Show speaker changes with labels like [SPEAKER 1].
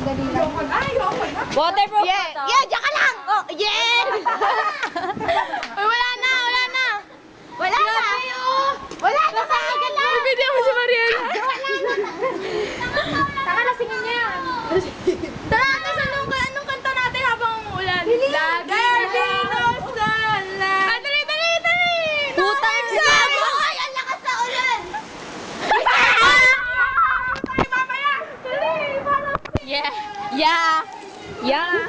[SPEAKER 1] Waterproof
[SPEAKER 2] Yeah,
[SPEAKER 1] ba to?
[SPEAKER 2] yeah, diyan ka lang! Oh, yeah! Uy, wala na, wala na! Wala na! Wala na, Mariela!
[SPEAKER 1] Bibigyan mo si Mariela.
[SPEAKER 2] Taka na, singin niya yan. Tara, tapos anong kanta natin habang umuulan? Lagi dinosala! Dali, dali, dali!
[SPEAKER 1] 2 times na!
[SPEAKER 2] Ay, ang lakas na ulan!
[SPEAKER 1] Yeah! Yeah! Yeah!